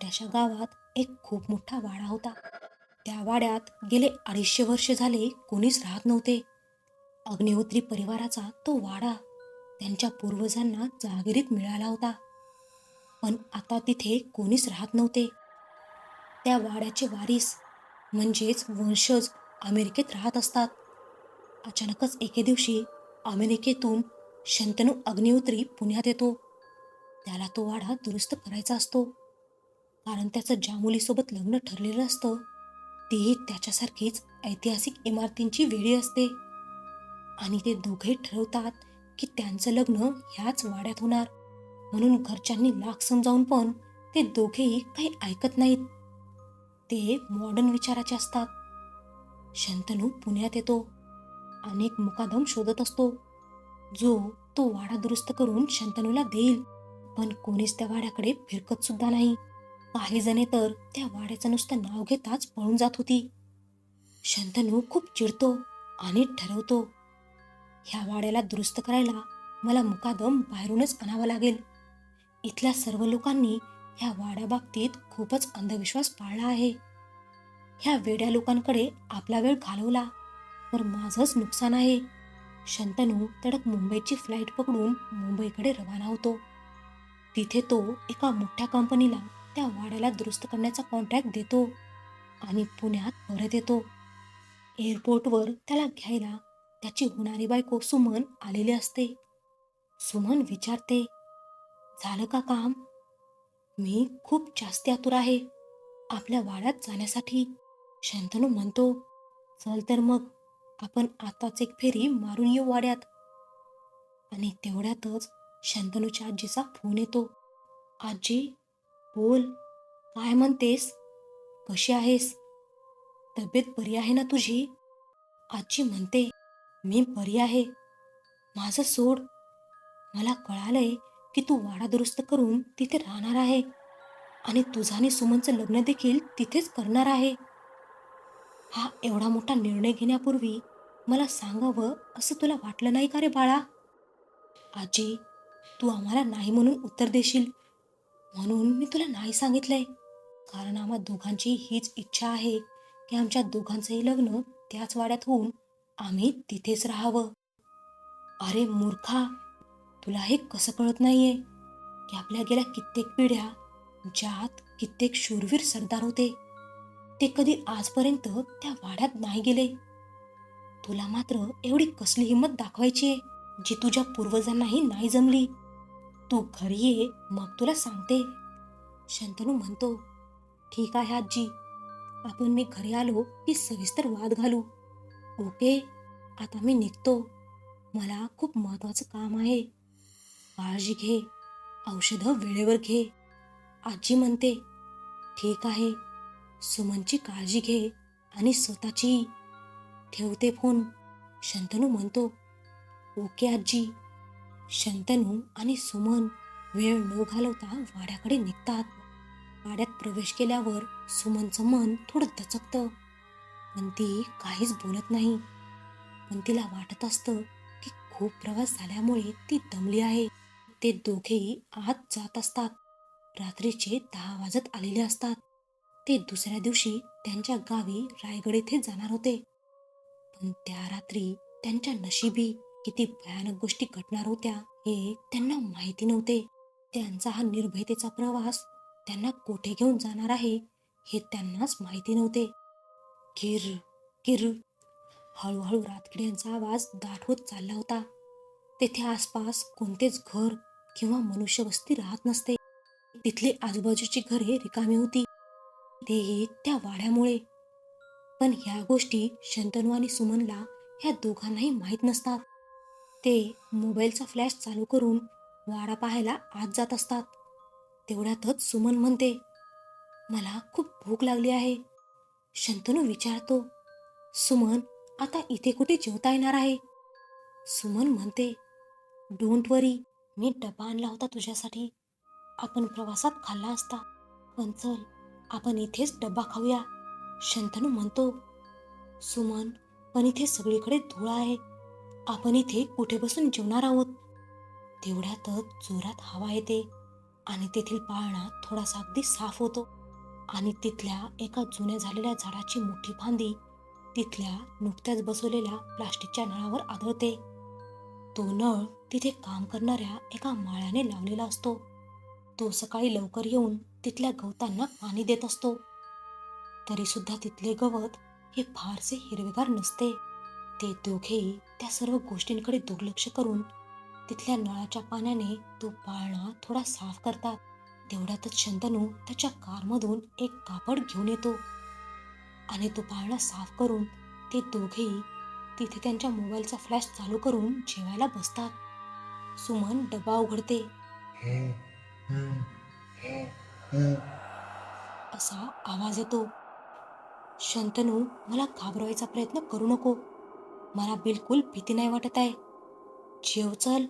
छोट्याशा गावात एक खूप मोठा वाडा होता. त्या वाड्यात गेले 250 वर्ष झाले कोणीच राहत नव्हते. अग्निहोत्री परिवाराचा तो वाडा त्यांच्या पूर्वजांना जहागिरीत मिळाला होता. पण आता तिथे कोणीच राहत नव्हते. त्या वाड्याचे वारीस म्हणजेच वंशज अमेरिकेत राहत असतात. अचानकच एके दिवशी अमेरिकेतून शंतनू अग्निहोत्री पुण्यात येतो. त्याला तो वाडा दुरुस्त करायचा असतो. कारण त्याचं ज्या मुलीसोबत लग्न ठरलेलं असतं तीही त्याच्यासारखीच ऐतिहासिक इमारतींची वेळी असते. आणि ते दोघे ठरवतात की त्यांचं लग्न ह्याच वाड्यात होणार. म्हणून घरच्यांनी लाख समजावून पण ते दोघेही काही ऐकत नाहीत. ते मॉडर्न विचाराचे असतात. शंतनू पुण्यात येतो. अनेक मुकादम शोधत असतो जो तो वाडा दुरुस्त करून शंतनूला देईल. पण कोणीच त्या वाड्याकडे फिरकत सुद्धा नाही. काही जणे तर त्या वाड्याचं नुसतं नाव घेताच पळून जात होती. शंतनू खूप चिडतो आणि ठरवतो, ह्या वाड्याला दुरुस्त करायला मला मुकादम बाहेरूनच आणावा लागेल. इथल्या सर्व लोकांनी ह्या वाड्याबाबतीत खूपच अंधविश्वास पाळला आहे. ह्या वेड्या लोकांकडे आपला वेळ घालवला तर माझंच नुकसान आहे. शंतनू तडक मुंबईची फ्लाईट पकडून मुंबईकडे रवाना होतो. तिथे तो एका मोठ्या कंपनीला त्या वाड्याला दुरुस्त करण्याचा कॉन्ट्रॅक्ट देतो आणि पुण्यात परत येतो. एअरपोर्टवर त्याला घ्यायला त्याची होणारी बायको सुमन आलेली असते. सुमन विचारते, झालं का काम? मी खूप जास्ती आतुर आहे आपल्या वाड्यात जाण्यासाठी. शंतनू म्हणतो, चल तर मग आपण आताच एक फेरी मारून येऊ वाड्यात. आणि तेवढ्यातच शंतनूच्या आजीचा फोन येतो. आजी, बोल, काय म्हणतेस? कशी आहेस? तब्येत बरी आहे ना तुझी? आजी म्हणते, मी बरी आहे. माझं सोड. मला कळालंय की तू वाडा दुरुस्त करून तिथे राहणार आहे आणि तुझं आणि सुमनचं लग्न देखील तिथेच करणार आहे. हा एवढा मोठा निर्णय घेण्यापूर्वी मला सांगावं असं तुला वाटलं नाही का रे बाळा? आजी, तू आम्हाला नाही म्हणून उत्तर देशील म्हणून मी तुला नाही सांगितलंय. कारण आम्हा दोघांची हीच इच्छा आहे की आमच्या दोघांचंही लग्न त्याच वाड्यात होऊन आम्ही तिथेच राहावं. अरे मूर्खा, तुला हे कसं कळत नाहीये की आपल्या गेल्या कित्येक पिढ्या ज्यात कित्येक शूरवीर सरदार होते ते कधी आजपर्यंत त्या वाड्यात नाही गेले. तुला मात्र एवढी कसली हिंमत दाखवायची आहे जी तुझ्या पूर्वजांनाही नाही जमली. तू घरी ये, मग तुला सांगते. शंतनू म्हणतो, ठीक आहे आजी, आपण मी घरी आलो की सविस्तर वाद घालू. ओके, आता मी निघतो. मला खूप महत्वाचं काम आहे. काळजी घे, औषधं वेळेवर घे. आजी म्हणते, ठीक आहे. सुमनची काळजी घे आणि स्वतःची. ठेवते फोन. शंतनू म्हणतो, ओके आजी. शंतनू आणि सुमन वेळ न घालवता वाड्याकडे निघतात. वाड्यात प्रवेश केल्यावर सुमनचं मन थोडं दचकतं, पण ती काहीच बोलत नाही. पण तिला वाटत असतं की खूप प्रवास झाल्यामुळे ती दमली आहे. ते दोघेही आत जात असतात. रात्रीचे 10 वाजत आलेले असतात. ते दुसऱ्या दिवशी त्यांच्या गावी रायगड येथे जाणार होते. पण त्या रात्री त्यांच्या नशिबी किती भयानक गोष्टी घडणार होत्या हे त्यांना माहिती नव्हते. त्यांचा हा निर्भयतेचा प्रवास त्यांना कोठे घेऊन जाणार आहे हे त्यांनाच माहिती नव्हते. किर किर, हळूहळू रातकिड्यांचा आवाज दाट होत चालला होता. तेथे आसपास कोणतेच घर किंवा मनुष्यवस्ती राहत नसते. तिथली आजूबाजूची घरे रिकामी होती, तेही त्या वाड्यामुळे. पण ह्या गोष्टी शंतनू आणि सुमनला ह्या दोघांनाही माहीत नसतात. ते मोबाईलचा फ्लॅश चालू करून वाडा पाहायला आत जात असतात. तेवढ्यातच सुमन म्हणते, मला खूप भूक लागली आहे. शंतनू विचारतो, सुमन, आता इथे कुठे जेवता येणार आहे? सुमन म्हणते, डोंट वरी, मी डबा आणला होता तुझ्यासाठी. आपण प्रवासात खाल्ला असता. पण चल, आपण इथेच डब्बा खाऊया. शंतनू म्हणतो, सुमन, पण इथे सगळीकडे धूळ आहे. आपण इथे कुठे बसून जेवणार आहोत? तेवढ्यातच जोरात हवा येते आणि तेथील पाळणा थोडासा अगदी साफ होतो. आणि तिथल्या एका जुन्या झालेल्या झाडाची मोठी फांदी तिथल्या नुकत्याच बसवलेल्या प्लास्टिकच्या नळावर आदळते. तो नळ तिथे काम करणाऱ्या एका माळ्याने लावलेला असतो. तो सकाळी लवकर येऊन तिथल्या गवतांना पाणी देत असतो. तरी सुद्धा तिथले गवत हे फारसे हिरवेगार नसते. ते दोघेही त्या सर्व गोष्टींकडे दुर्लक्ष करून तिथल्या नळाच्या पाण्याने तो पाळणा थोडा साफ करतात. तेवढ्यातच शंतनू त्याच्या कारमधून एक कापड घेऊन येतो आणि तो पाळणा साफ करून ते दोघेही तिथे त्यांच्या मोबाईलचा फ्लॅश चालू करून जेवायला बसतात. सुमन डबा उघडते. असा आवाज येतो. शंतनू, मला घाबरवायचा प्रयत्न करू नको. मला बिलकुल भीती नाही वाटत आहे. जेव चल.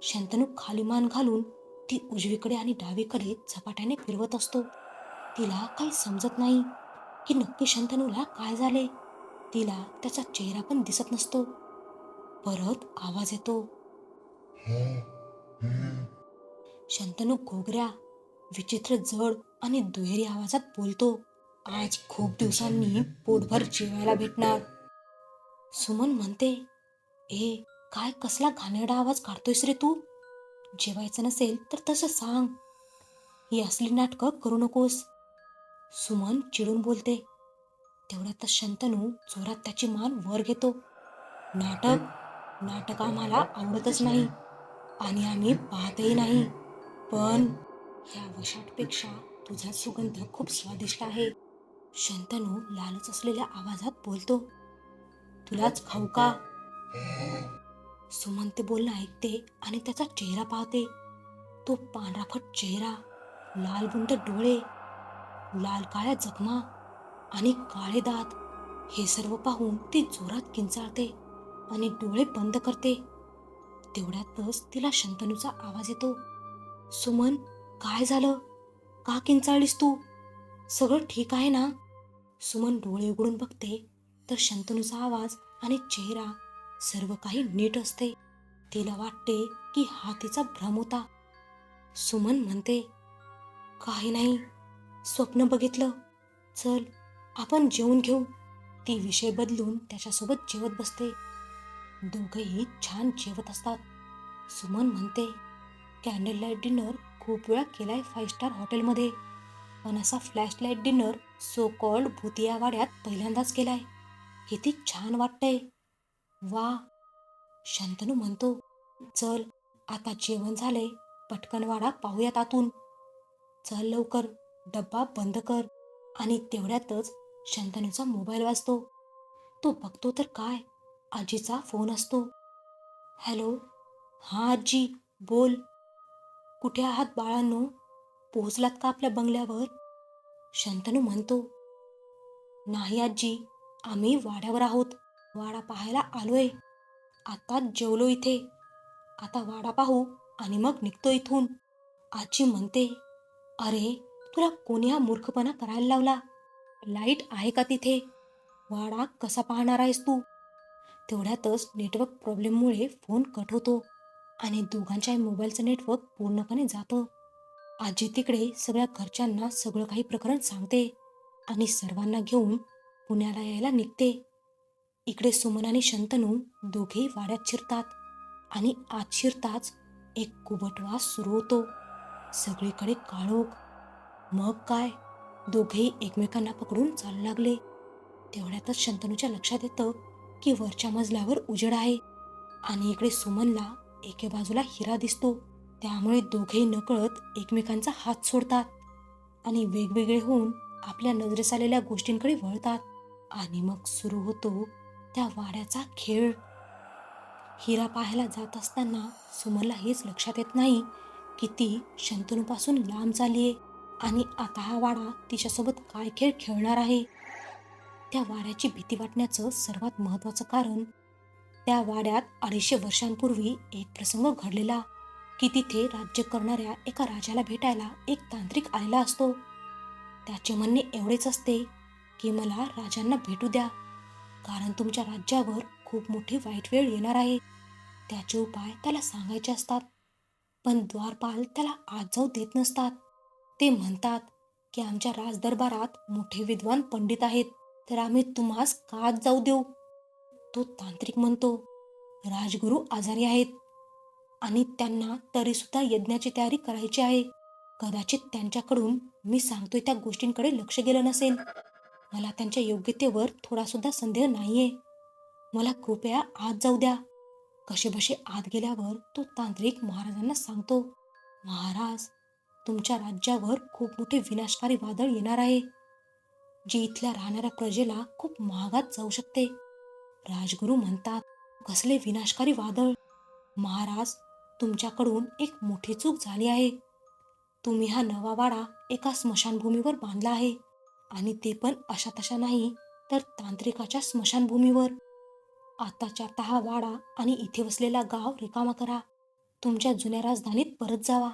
शंतनू खाली मान घालून ती उजवीकडे आणि डावीकडे झपाट्याने फिरवत असतो. तिला काही समजत नाही की नक्की शंतनूला काय झाले. तिला त्याचा चेहरा पण दिसत नसतो. परत आवाज येतो. शंतनू घोगऱ्या, विचित्र जड आणि दुहेरी आवाजात बोलतो. आज खूप दिवसांनी पोटभर जेवायला भेटणार. सुमन म्हणते, ए, काय कसला घाणेरडा आवाज काढतोयस रे तू? जेवायचं नसेल तर तसं सांग. ही असली नाटकं करू नकोस. सुमन चिडून बोलते. तेवढ्यातच शंतनू जोरात त्याची मान वर घेतो. नाटक आम्हाला आवडतच नाही आणि आम्ही पाहतही नाही. पण या वशाटपेक्षा तुझा सुगंध खूप स्वादिष्ट आहे. शंतनू लालच असलेल्या आवाजात बोलतो. तुलाच खाऊ का? सुमन ते बोलणं ऐकते आणि त्याचा चेहरा पाहते. तो पांढराफट चेहरा, लाल बुंद डोळे, लाल काळ्या जखमा आणि काळे दात. हे सर्व पाहून ती जोरात किंचाळते आणि डोळे बंद करते. तेवढ्यातच तिला शंतनूचा आवाज येतो. सुमन, काय झालं? का किंचाळलीस तू? सगळं ठीक आहे ना? सुमन डोळे उघडून बघते तर शंतनूचा आवाज आणि चेहरा सर्व काही नीट असते. तिला वाटते की हा तिचा भ्रम होता. सुमन म्हणते, काही नाही, स्वप्न बघितलं. चल, आपण जेवून घेऊ. ती विषय बदलून त्याच्यासोबत जेवत बसते. दोघंही छान जेवत असतात. सुमन म्हणते, कॅन्डल लाईट डिनर खूप वेळा केलाय 5 स्टार हॉटेलमध्ये, पण असा flash light dinner so called भुतिया वाड्यात पहिल्यांदाच केलाय. किती छान वाटतंय. वा. शंतनू म्हणतो, चल, आता जेवण झाले, पटकन वाडा पाहूयात आतून. चल लवकर, डब्बा बंद कर. आणि तेवढ्यातच शंतनूचा मोबाईल वाजतो. तो बघतो तर काय, आजीचा फोन असतो. हॅलो. हां आजी, बोल. कुठे आहात बाळांनो? पोहोचलात का आपल्या बंगल्यावर? शंतनू म्हणतो, नाही आजी, आम्ही वाड्यावर आहोत. वाडा पाहायला आलोय. आत्ताच जेवलो इथे. आता वाडा पाहू आणि मग निघतो इथून. आजी म्हणते, अरे, तुला कोणी हा मूर्खपणा करायला लावला? लाईट आहे का तिथे? वाडा कसा पाहणार आहेस तू? तेवढ्यातच नेटवर्क प्रॉब्लेममुळे फोन कट होतो आणि दोघांच्याही मोबाईलचं नेटवर्क पूर्णपणे जातं. आजी तिकडे सगळ्या घरच्यांना सगळं काही प्रकरण सांगते आणि सर्वांना घेऊन पुण्याला यायला निघते. इकडे सुमन आणि शंतनू दोघेही वाड्यात शिरतात आणि आत शिरताच एक कुबट वास सुरू होतो. सगळीकडे काळोख. मग काय, दोघेही एकमेकांना पकडून चालू लागले. तेवढ्यातच शंतनूच्या लक्षात येतं की वरच्या मजल्यावर उजेड आहे आणि इकडे सुमनला एके बाजूला हिरा दिसतो. त्यामुळे दोघेही नकळत एकमेकांचा हात सोडतात आणि वेगवेगळे होऊन आपल्या नजरेस आलेल्या गोष्टींकडे वळतात. आणि मग सुरू होतो त्या वाड्याचा खेळ. हिरा पाहायला जात असताना सुमनला हेच लक्षात येत नाही की ती शंतनूपासून लांब चाललीये आणि आता हा वाडा तिच्यासोबत काय खेळ खेळणार आहे. त्या वाड्याची भीती वाटण्याचं सर्वात महत्त्वाचं कारण, त्या वाड्यात 250 वर्षांपूर्वी एक प्रसंग घडलेला की तिथे राज्य करणाऱ्या एका राजाला भेटायला एक तांत्रिक आलेला असतो. त्याचे म्हणणे एवढेच असते की मला राजांना भेटू द्या, कारण तुमच्या राज्यावर खूप मोठी वाईट वेळ येणार आहे. त्याचे उपाय त्याला सांगायचे असतात, पण द्वारपाल त्याला आत जाऊ देत नसतात. ते म्हणतात, की आमच्या राजदरबारात मोठे विद्वान पंडित आहेत, तर आम्ही तुम्हास का आत जाऊ देऊ? तो तांत्रिक म्हणतो, राजगुरू आजारी आहेत आणि त्यांना तरीसुद्धा यज्ञाची तयारी करायची आहे. कदाचित त्यांच्याकडून मी सांगतोय त्या गोष्टींकडे लक्ष गेलं नसेल. मला त्यांच्या योग्यतेवर थोडासुद्धा संदेह नाहीये. मला कृपया आत जाऊ द्या. कसेबसे आत गेल्यावर तो तांत्रिक महाराजांना सांगतो, महाराज, तुमच्या राज्यावर खूप मोठे विनाशकारी वादळ येणार आहे, जे इथल्या राहणाऱ्या प्रजेला खूप महागात जाऊ शकते. राजगुरू म्हणतात, कसले विनाशकारी वादळ? महाराज, तुमच्याकडून एक मोठी चूक झाली आहे. तुम्ही हा नवा वाडा एका स्मशानभूमीवर बांधला आहे आणि ते पण अशा तशा नाही, तर तांत्रिकाच्या स्मशानभूमीवर. आताच्या आता हा वाडा आणि इथे वसलेला गाव रिकामा करा. तुमच्या जुन्या राजधानीत परत जावा.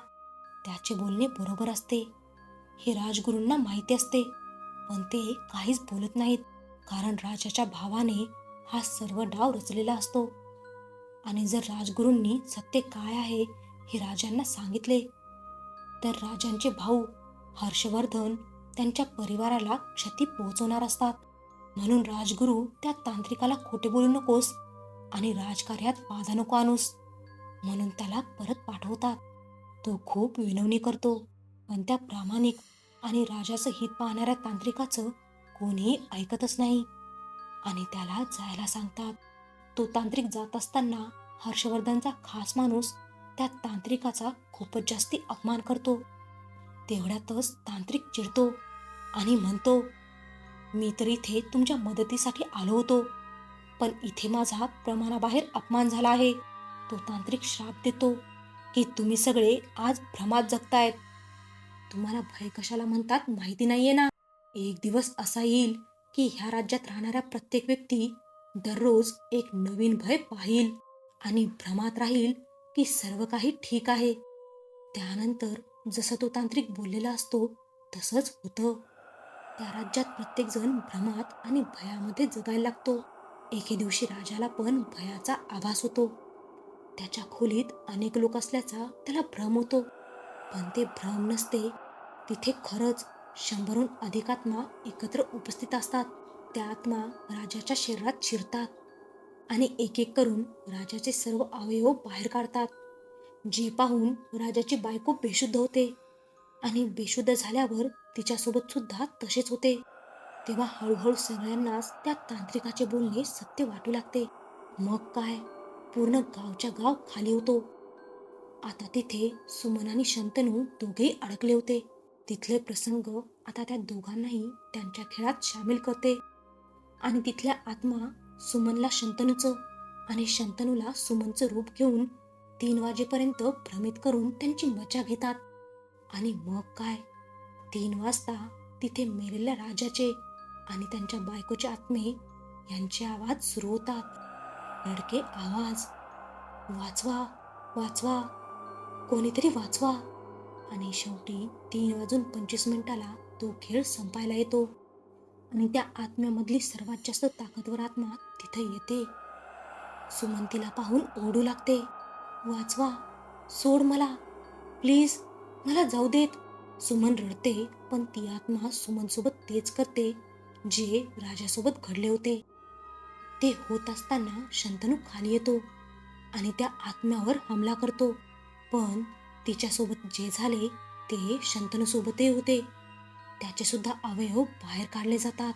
त्याचे बोलणे बरोबर असते हे राजगुरूंना माहिती असते, पण ते काहीच बोलत नाहीत, कारण राजाच्या भावाने हा सर्व डाव रचलेला असतो. आणि जर राजगुरूंनी सत्य काय आहे हे राजांना सांगितले, तर राजांचे भाऊ हर्षवर्धन त्यांच्या परिवाराला क्षती पोहोचवणार असतात. म्हणून राजगुरू त्या तांत्रिकाला खोटे बोलू नकोस आणि राजकार्यात बाधा नको आणूस म्हणून त्याला परत पाठवतात. तो खूप विनवणी करतो, पण त्या प्रामाणिक आणि राजाचं हित पाहणाऱ्या तांत्रिकाचं कोणीही ऐकतच नाही आणि त्याला जायला सांगतात. तो तांत्रिक जात असताना हर्षवर्धनचा खास माणूस त्या तांत्रिकाचा खूपच जास्ती अपमान करतो. तेवढ्यातच तांत्रिक चिडतो आणि म्हणतो, मी तर इथे तुमच्या मदतीसाठी आलो होतो, पण इथे माझा प्रमाणाबाहेर अपमान झाला आहे. तो तांत्रिक श्राप देतो की तुम्ही सगळे आज भ्रमात जगतायत. तुम्हाला भय कशाला म्हणतात माहिती नाहीये ना. एक दिवस असा येईल की ह्या राज्यात राहणाऱ्या प्रत्येक व्यक्ती दररोज एक नवीन भय पाहिल आणि भ्रमात राहील की सर्व काही ठीक आहे. त्यानंतर जसं तो तांत्रिक बोललेला असतो तसंच होतं. त्या राज्यात प्रत्येकजण भ्रमात आणि भयामध्ये जगायला लागतो. एके दिवशी राजाला पण भयाचा आभास होतो. त्याच्या खोलीत अनेक लोक असल्याचा त्याला भ्रम होतो, पण ते भ्रम नसते. तिथे खरंच 100हून अधिक आत्मा एकत्र उपस्थित असतात. त्या आत्मा राजाच्या शरीरात शिरतात आणि एक एक करून राजाचे सर्व अवयव बाहेर काढतात. जे पाहून राजाची बायको बेशुद्ध होते आणि बेशुद्ध झाल्यावर तिच्यासोबत सुद्धा तसेच होते. तेव्हा हळूहळू सगळ्यांनाच त्या तांत्रिकाचे बोलणे सत्य वाटू लागते. मग काय, पूर्ण गावच्या गाव खाली होतो. आता तिथे सुमन आणि शंतनू दोघेही अडकले होते. तिथले प्रसंग आता त्या दोघांनाही त्यांच्या खेळात सामील करते आणि तिथल्या आत्मा सुमनला शंतनूचं आणि शंतनूला सुमनचं रूप घेऊन 3 वाजेपर्यंत भ्रमित करून त्यांची मजा घेतात. आणि मग काय, 3 वाजता तिथे मेलेल्या राजाचे आणि त्यांच्या बायकोचे आत्मे यांचे आवाज सुरू होतात. रडके आवाज, वाचवा, वाचवा, कोणीतरी वाचवा. आणि शेवटी 3:25 तो खेळ संपायला येतो आणि त्या आत्म्यामधली सर्वात जास्त ताकदवर आत्मा तिथे येते. सुमन तिला पाहून ओरडू लागते, वाचवा, सोड मला, प्लीज, मला जाऊ देत. सुमन रडते, पण ती आत्मा सुमनसोबत तेच करते जे राजासोबत घडले होते. ते होत असताना शंतनू खाली येतो आणि त्या आत्म्यावर हमला करतो, पण तिच्यासोबत जे झाले ते शंतनूसोबतही होते. त्याचे सुद्धा अवयव बाहेर काढले जातात.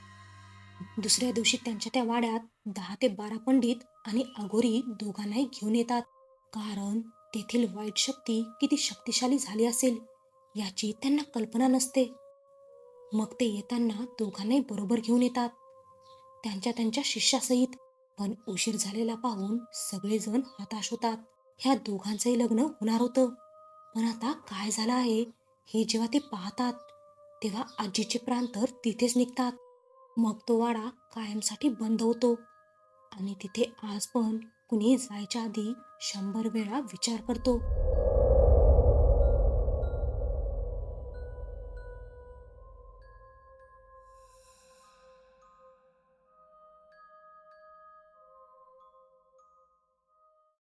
दुसऱ्या दिवशी त्यांच्या त्या वाड्यात 10 ते 12 पंडित आणि अघोरी दोघांनाही घेऊन येतात, कारण तेथील वाईट शक्ती किती शक्तिशाली झाली असेल याची त्यांना कल्पना नसते. मग ते येताना दोघांनाही बरोबर घेऊन येतात, त्यांच्या त्यांच्या शिष्यासहित. पण उशीर झालेला पाहून सगळेजण हताश होतात. ह्या दोघांचंही लग्न होणार होतं, पण आता काय झालं आहे हे जेव्हा ते पाहतात तेव्हा आजीचे प्राण तर तिथेच निघतात. मग तो वाडा कायमसाठी बंद होतो आणि तिथे आज पण कुणी जायच्या आधी 100 वेळा विचार करतो.